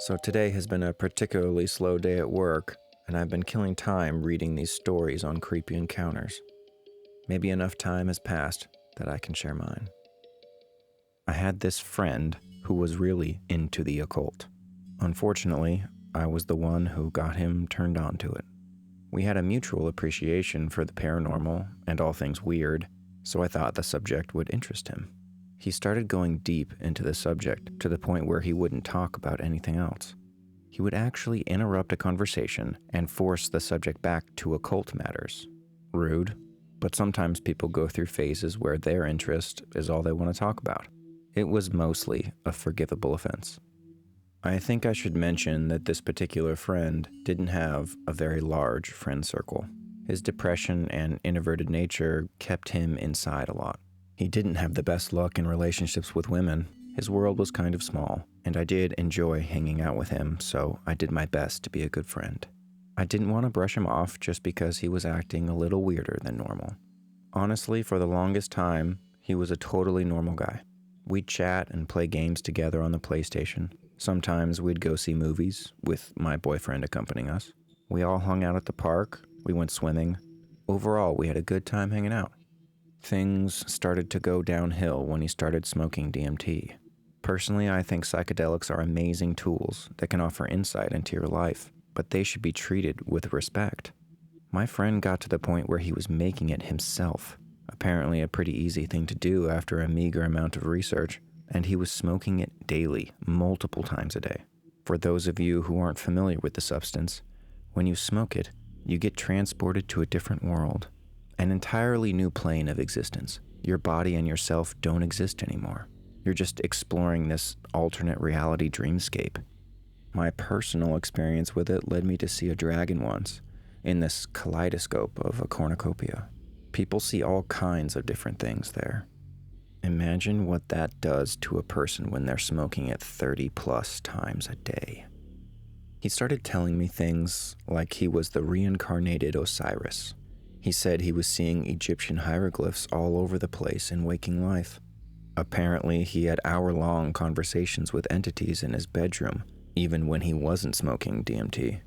So today has been a particularly slow day at work, and I've been killing time reading these stories on creepy encounters. Maybe enough time has passed that I can share mine. I had this friend who was really into the occult. Unfortunately, I was the one who got him turned on to it. We had a mutual appreciation for the paranormal and all things weird, so I thought the subject would interest him. He started going deep into the subject to the point where he wouldn't talk about anything else. He would actually interrupt a conversation and force the subject back to occult matters. Rude, but sometimes people go through phases where their interest is all they want to talk about. It was mostly a forgivable offense. I think I should mention that this particular friend didn't have a very large friend circle. His depression and introverted nature kept him inside a lot. He didn't have the best luck in relationships with women. His world was kind of small, and I did enjoy hanging out with him, so I did my best to be a good friend. I didn't want to brush him off just because he was acting a little weirder than normal. Honestly, for the longest time, he was a totally normal guy. We'd chat and play games together on the PlayStation. Sometimes we'd go see movies, with my boyfriend accompanying us. We all hung out at the park, we went swimming. Overall, we had a good time hanging out. Things started to go downhill when he started smoking DMT. Personally, I think psychedelics are amazing tools that can offer insight into your life, but they should be treated with respect. My friend got to the point where he was making it himself, apparently a pretty easy thing to do after a meager amount of research, and he was smoking it daily, multiple times a day. For those of you who aren't familiar with the substance, when you smoke it, you get transported to a different world. An entirely new plane of existence. Your body and yourself don't exist anymore. You're just exploring this alternate reality dreamscape. My personal experience with it led me to see a dragon once, in this kaleidoscope of a cornucopia. People see all kinds of different things there. Imagine what that does to a person when they're smoking it 30 plus times a day. He started telling me things like he was the reincarnated Osiris. He said he was seeing Egyptian hieroglyphs all over the place in waking life. Apparently, he had hour-long conversations with entities in his bedroom, even when he wasn't smoking DMT.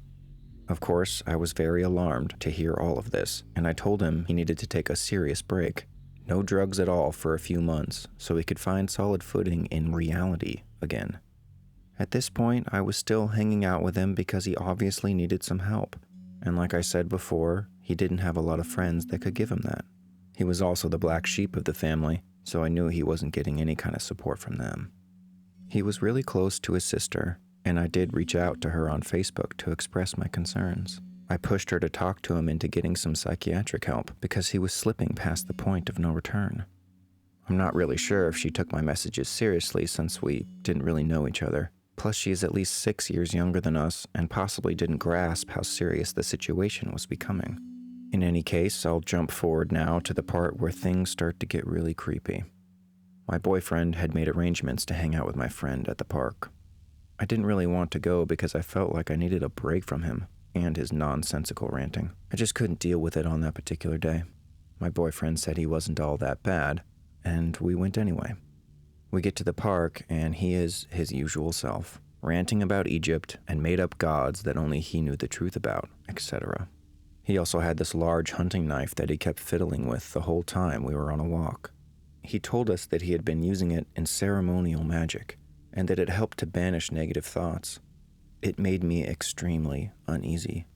Of course, I was very alarmed to hear all of this, and I told him he needed to take a serious break. No drugs at all for a few months, so he could find solid footing in reality again. At this point, I was still hanging out with him because he obviously needed some help. And like I said before, he didn't have a lot of friends that could give him that. He was also the black sheep of the family, so I knew he wasn't getting any kind of support from them. He was really close to his sister, and I did reach out to her on Facebook to express my concerns. I pushed her to talk to him into getting some psychiatric help because he was slipping past the point of no return. I'm not really sure if she took my messages seriously since we didn't really know each other. Plus, she is at least 6 years younger than us and possibly didn't grasp how serious the situation was becoming. In any case, I'll jump forward now to the part where things start to get really creepy. My boyfriend had made arrangements to hang out with my friend at the park. I didn't really want to go because I felt like I needed a break from him and his nonsensical ranting. I just couldn't deal with it on that particular day. My boyfriend said he wasn't all that bad, and we went anyway. We get to the park, and he is his usual self, ranting about Egypt and made-up gods that only he knew the truth about, etc. He also had this large hunting knife that he kept fiddling with the whole time we were on a walk. He told us that he had been using it in ceremonial magic, and that it helped to banish negative thoughts. It made me extremely uneasy.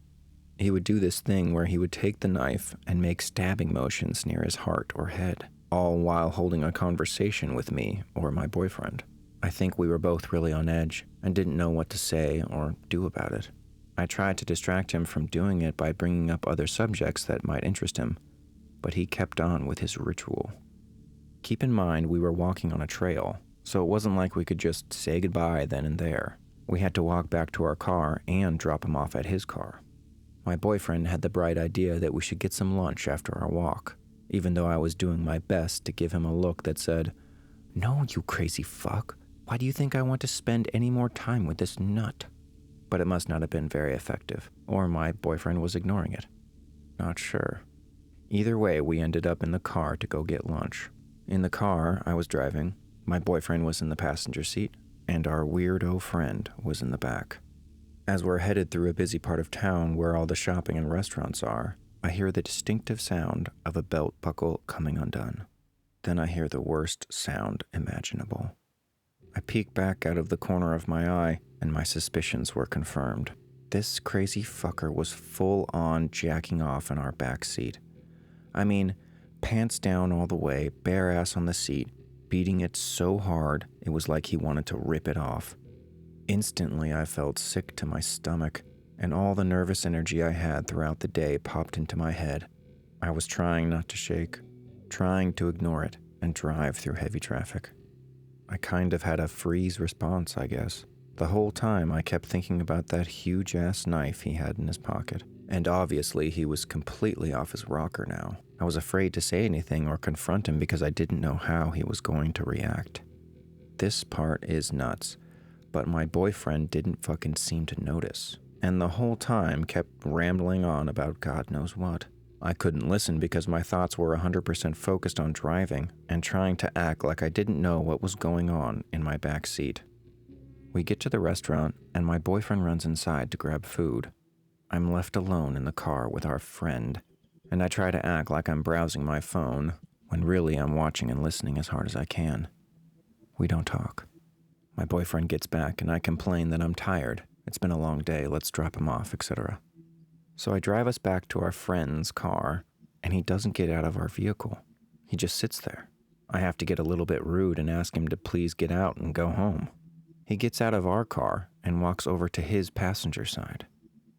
He would do this thing where he would take the knife and make stabbing motions near his heart or head, all while holding a conversation with me or my boyfriend. I think we were both really on edge and didn't know what to say or do about it. I tried to distract him from doing it by bringing up other subjects that might interest him, but he kept on with his ritual. Keep in mind we were walking on a trail, so it wasn't like we could just say goodbye then and there. We had to walk back to our car and drop him off at his car. My boyfriend had the bright idea that we should get some lunch after our walk, even though I was doing my best to give him a look that said, "No, you crazy fuck. Why do you think I want to spend any more time with this nut?" But it must not have been very effective, or my boyfriend was ignoring it. Not sure. Either way, we ended up in the car to go get lunch. In the car, I was driving. My boyfriend was in the passenger seat. and our weirdo friend was in the back. As we're headed through a busy part of town where all the shopping and restaurants are, I hear the distinctive sound of a belt buckle coming undone. Then I hear the worst sound imaginable. I peek back out of the corner of my eye, and my suspicions were confirmed. This crazy fucker was full on jacking off in our back seat. I mean, pants down all the way, bare ass on the seat, beating it so hard it was like he wanted to rip it off. Instantly, I felt sick to my stomach, and all the nervous energy I had throughout the day popped into my head. I was trying not to shake, trying to ignore it, and drive through heavy traffic. I kind of had a freeze response, I guess. The whole time I kept thinking about that huge-ass knife he had in his pocket, and obviously he was completely off his rocker now. I was afraid to say anything or confront him because I didn't know how he was going to react. This part is nuts. But my boyfriend didn't fucking seem to notice, and the whole time kept rambling on about God knows what. I couldn't listen because my thoughts were 100% focused on driving and trying to act like I didn't know what was going on in my back seat. We get to the restaurant, and my boyfriend runs inside to grab food. I'm left alone in the car with our friend, and I try to act like I'm browsing my phone, when really I'm watching and listening as hard as I can. We don't talk. My boyfriend gets back, and I complain that I'm tired. It's been a long day, let's drop him off, etc. So I drive us back to our friend's car, and he doesn't get out of our vehicle. He just sits there. I have to get a little bit rude and ask him to please get out and go home. He gets out of our car and walks over to his passenger side.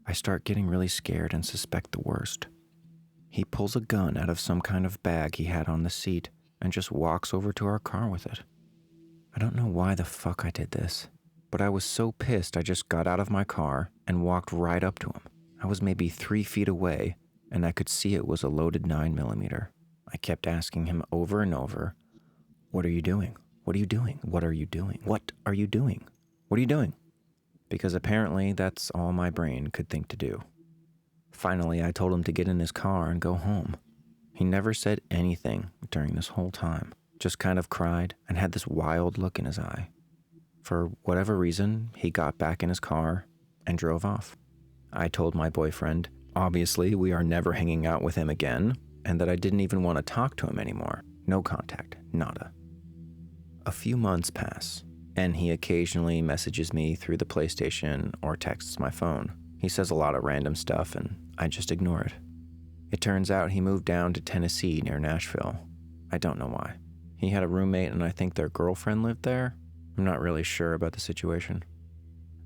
I start getting really scared and suspect the worst. He pulls a gun out of some kind of bag he had on the seat and just walks over to our car with it. I don't know why the fuck I did this, but I was so pissed I just got out of my car and walked right up to him. I was maybe 3 feet away, and I could see it was a loaded 9mm. I kept asking him over and over, "What are you doing? What are you doing? What are you doing? What are you doing? What are you doing?" Because apparently that's all my brain could think to do. Finally, I told him to get in his car and go home. He never said anything during this whole time. Just kind of cried and had this wild look in his eye. For whatever reason, he got back in his car and drove off. I told my boyfriend, obviously we are never hanging out with him again, and that I didn't even want to talk to him anymore. No contact, nada. A few months pass, and he occasionally messages me through the PlayStation or texts my phone. He says a lot of random stuff, and I just ignore it. It turns out he moved down to Tennessee near Nashville. I don't know why. He had a roommate, and I think their girlfriend lived there. I'm not really sure about the situation.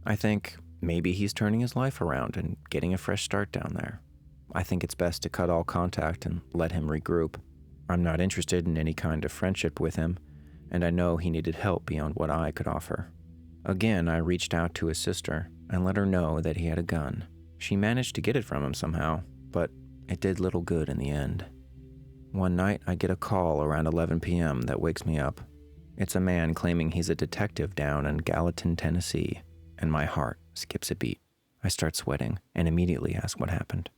I think maybe he's turning his life around and getting a fresh start down there. I think it's best to cut all contact and let him regroup. I'm not interested in any kind of friendship with him, and I know he needed help beyond what I could offer. Again, I reached out to his sister and let her know that he had a gun. She managed to get it from him somehow, but it did little good in the end. One night, I get a call around 11 p.m. that wakes me up. It's a man claiming he's a detective down in Gallatin, Tennessee, and my heart skips a beat. I start sweating and immediately ask what happened.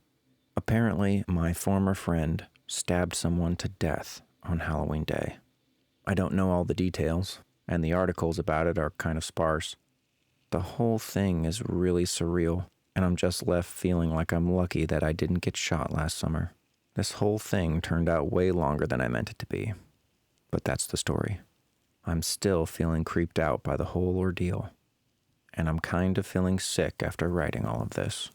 Apparently, my former friend stabbed someone to death on Halloween Day. I don't know all the details, and the articles about it are kind of sparse. The whole thing is really surreal, and I'm just left feeling like I'm lucky that I didn't get shot last summer. This whole thing turned out way longer than I meant it to be. But that's the story. I'm still feeling creeped out by the whole ordeal. And I'm kind of feeling sick after writing all of this.